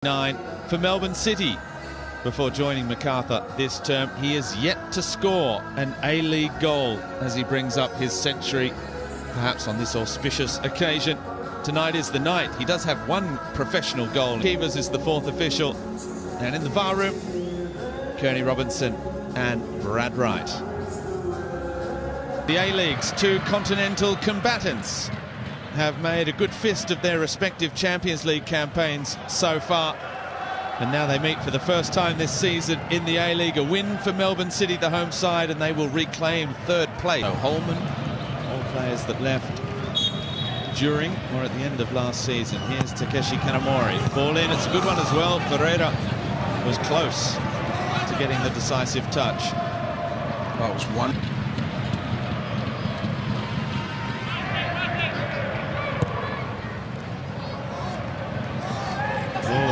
9 for Melbourne City. Before joining Macarthur this term, he is yet to score an A-League goal as he brings up his century, perhaps on this auspicious occasion. Tonight is the night. He does have one professional goal. Keevers is the fourth official. And in the VAR room, Kearney Robinson and Brad Wright. The A-League's two continental combatants have made a good fist of their respective Champions League campaigns so far. And now they meet for the first time this season in the A-League. A win for Melbourne City, the home side, and they will reclaim third place. So Holman, all players that left during or at the end of last season. Here's Takeshi Kanamori. Ball in, it's a good one as well. Ferreira was close to getting the decisive touch. That was one.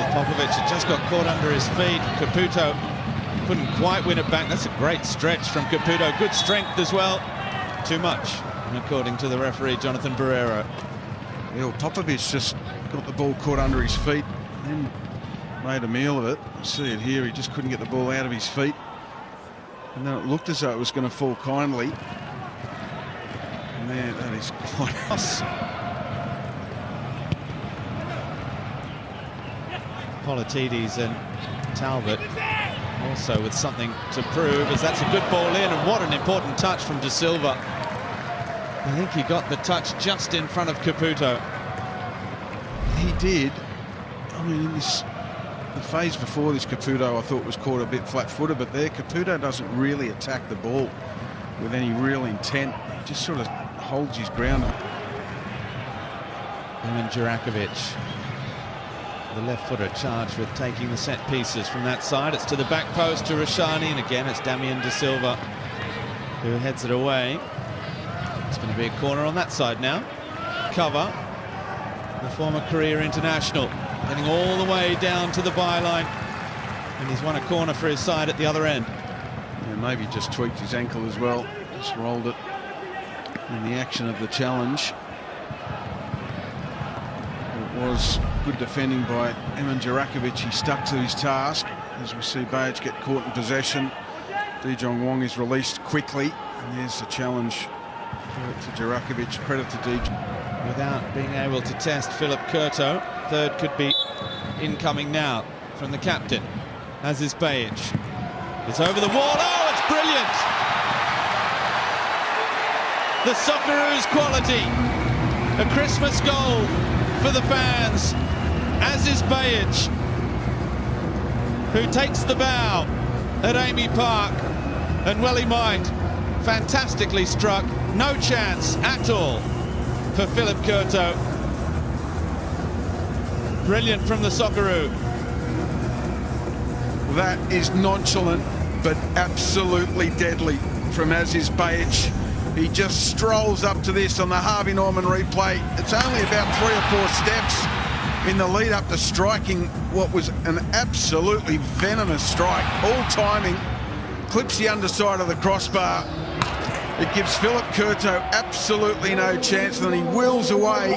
Popovic had just got caught under his feet. Caputo couldn't quite win it back. That's a great stretch from Caputo. Good strength as well. Too much, according to the referee, Jonathan Barrero. Well, Popovic just got the ball caught under his feet and then made a meal of it. You see it here, he just couldn't get the ball out of his feet. And then it looked as though it was going to fall kindly. And there, that is quite... Politides and Talbot also with something to prove, as that's a good ball in, and what an important touch from De Silva. I think he got the touch just in front of Caputo. He did. I mean, in the phase before this, Caputo I thought was caught a bit flat-footed, but there Caputo doesn't really attack the ball with any real intent. He just sort of holds his ground. Emin Jurakovic, the left footer, charged with taking the set pieces from that side. It's to the back post to Rashani, and again it's Damian De Silva who heads it away. It's going to be a corner on that side now. Cover, the former career international, getting all the way down to the byline, and he's won a corner for his side at the other end. Yeah, maybe just tweaked his ankle as well, just rolled it in the action of the challenge. It was good defending by Emin Jurakovic. He stuck to his task. As we see Bajic get caught in possession, De Jong Wong is released quickly, and there's the challenge to Jurakovic. Credit to De. Without being able to test Philip Curto, third could be incoming now from the captain, as is Bajic. It's over the wall. Oh, it's brilliant! The Socceroos quality. A Christmas goal for the fans, as is Bajic, who takes the bow at Amy Park, and well he might. Fantastically struck, no chance at all for Philip Curto. Brilliant from the Socceroo. That is nonchalant but absolutely deadly from Aziz Bajic. He just strolls up to this on the Harvey Norman replay. It's only about 3 or 4 steps in the lead up to striking what was an absolutely venomous strike. All timing, clips the underside of the crossbar. It gives Philip Curto absolutely no chance, and then he wheels away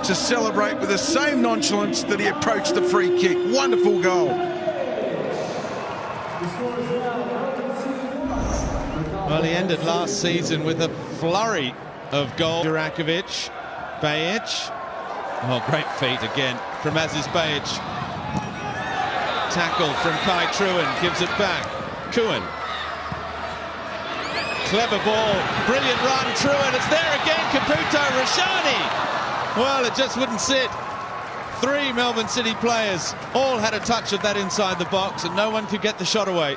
to celebrate with the same nonchalance that he approached the free kick. Wonderful goal. Well, he ended last season with a flurry of goals. Jurakovic, Bajic. Oh, great feet again from Aziz Bajic. Tackle from Kai Truen, gives it back. Kuhn. Clever ball, brilliant run, Truen, it's there again, Caputo, Rashani. Well, it just wouldn't sit. 3 Melbourne City players all had a touch of that inside the box, and no one could get the shot away.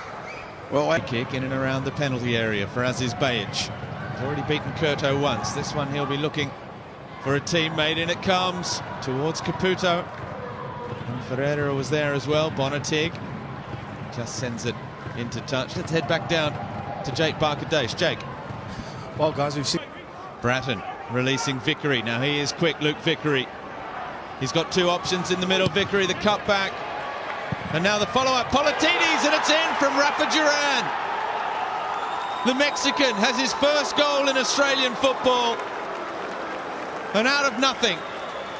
Well, a kick in and around the penalty area for Aziz Bajic. He's already beaten Curto once. This one he'll be looking for a teammate. In it comes towards Caputo. And Ferreira was there as well. Bonatig just sends it into touch. Let's head back down to Jake Barker-Dace. Jake. Well, guys, we've seen Bratton releasing Vickery. Now he is quick, Luke Vickery. He's got 2 options in the middle. Vickery, the cutback. And now the follow-up, Politides, and it's in from Rafa Duran. The Mexican has his first goal in Australian football. And out of nothing,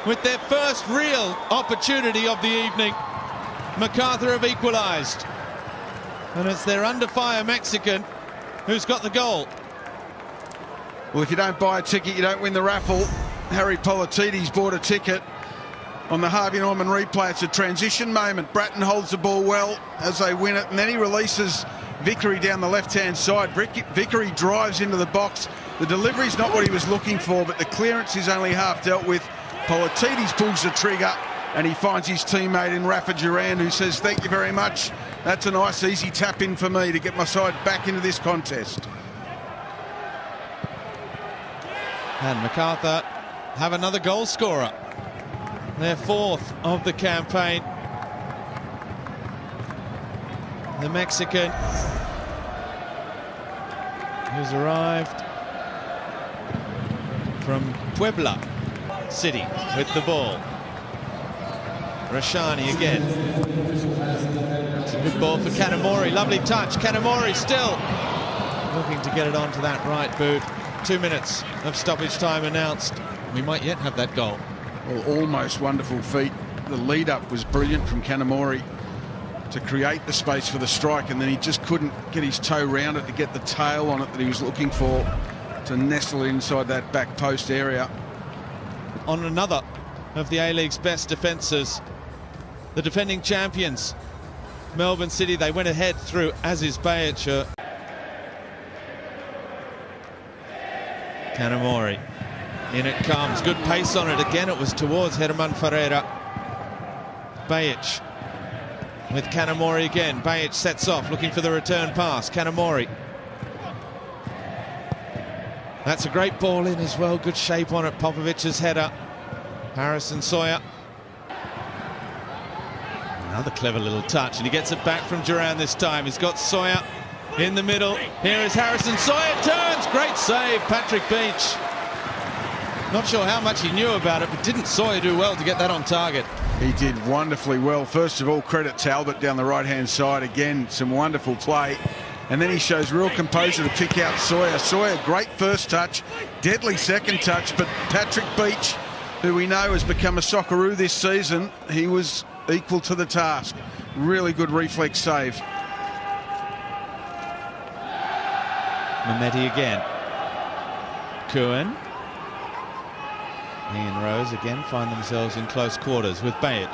with their first real opportunity of the evening, Macarthur have equalised. And it's their under-fire Mexican who's got the goal. Well, if you don't buy a ticket, you don't win the raffle. Harry Politides bought a ticket. On the Harvey Norman replay, it's a transition moment. Bratton holds the ball well as they win it, and then he releases Vickery down the left-hand side. Vickery drives into the box. The delivery's not what he was looking for, but the clearance is only half dealt with. Politides pulls the trigger, and he finds his teammate in Rafa Durand, who says, "Thank you very much. That's a nice, easy tap-in for me to get my side back into this contest." And Macarthur have another goal scorer. Their fourth of the campaign. The Mexican who's arrived from Puebla City with the ball. Rashani again. It's a good ball for Kanamori. Lovely touch. Kanamori still looking to get it onto that right boot. 2 minutes of stoppage time announced. We might yet have that goal. Well, almost wonderful feat. The lead-up was brilliant from Kanamori to create the space for the strike, and then he just couldn't get his toe round it to get the tail on it that he was looking for, to nestle it inside that back post area. On another of the A-League's best defences, the defending champions, Melbourne City, they went ahead through Aziz Bayic. Kanamori. In it comes. Good pace on it. Again, it was towards Herman Ferreira. Bayic with Kanamori again. Bayic sets off, looking for the return pass. Kanamori. That's a great ball in as well. Good shape on it. Popovic's header. Harrison Sawyer. Another clever little touch, and he gets it back from Durand this time. He's got Sawyer in the middle. Here is Harrison. Sawyer turns. Great save, Patrick Beach. Not sure how much he knew about it, but didn't Sawyer do well to get that on target? He did wonderfully well. First of all, credit Talbot down the right-hand side. Again, some wonderful play. And then he shows real composure to pick out Sawyer. Sawyer, great first touch, deadly second touch, but Patrick Beach, who we know has become a Socceroo this season, he was equal to the task. Really good reflex save. Mehmeti again. Kuhn. He and Rose again find themselves in close quarters with Bayic.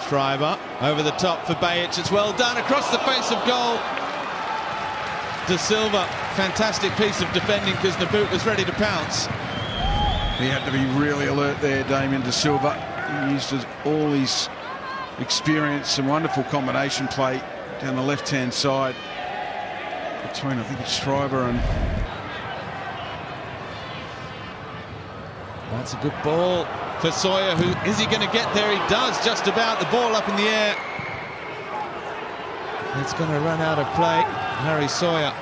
Schreiber over the top for Bayic. It's well done across the face of goal. De Silva, fantastic piece of defending because Nabbout was ready to pounce. He had to be really alert there, Damien De Silva. He used all his experience, some wonderful combination play down the left-hand side between, I think it's Schreiber and... That's a good ball for Sawyer. Who is he going to get there? He does, just about. The ball up in the air. It's going to run out of play. Harry Sawyer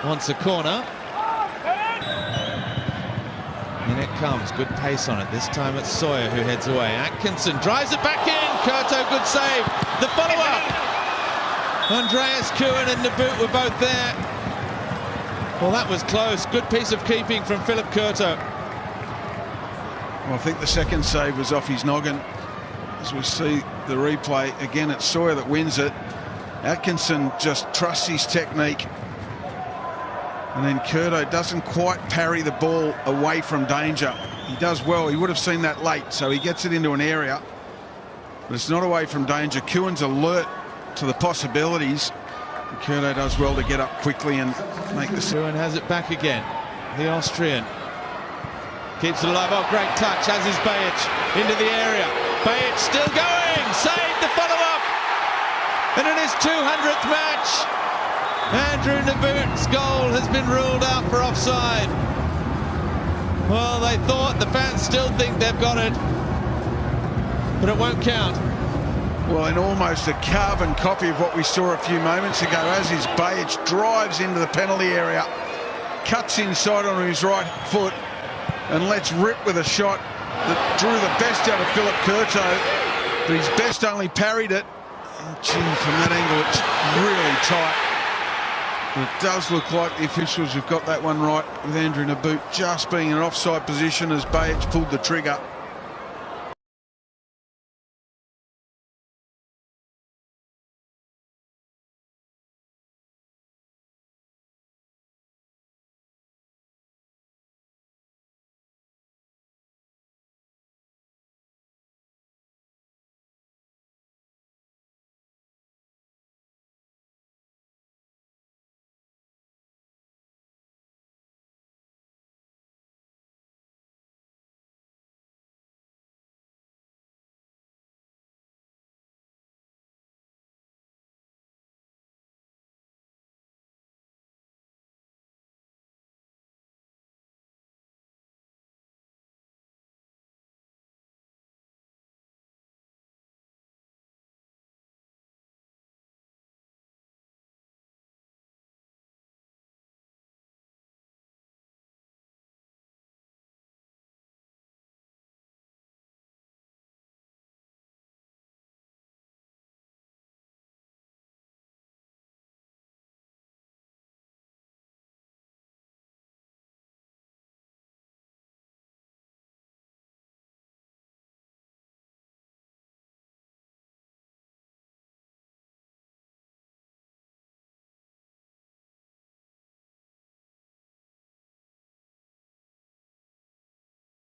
wants a corner. In it comes. Good pace on it. This time it's Sawyer who heads away. Atkinson drives it back in. Curto, good save. The follow-up. Andreas Kuhn and Nabbout were both there. Well, that was close. Good piece of keeping from Philip Curto. Well, I think the second save was off his noggin. As we see the replay, again, it's Sawyer that wins it. Atkinson just trusts his technique. And then Curto doesn't quite parry the ball away from danger. He does well. He would have seen that late, so he gets it into an area. But it's not away from danger. Kuhn's alert to the possibilities. And Curto does well to get up quickly and make the... Kuhn has it back again. The Austrian. Keeps it alive. Oh, great touch. Aziz Bayic into the area. Bayic still going. Saved the follow-up. And in his 200th match, Andrew Nabbout's goal has been ruled out for offside. Well, they thought, the fans still think they've got it, but it won't count. Well, in almost a carbon copy of what we saw a few moments ago, Aziz Bayic drives into the penalty area, cuts inside on his right foot, and lets rip with a shot that drew the best out of Philip Curto, but his best only parried it. And gee, from that angle, it's really tight. And it does look like the officials have got that one right, with Andrew Nabbout just being in an offside position as Bayic pulled the trigger.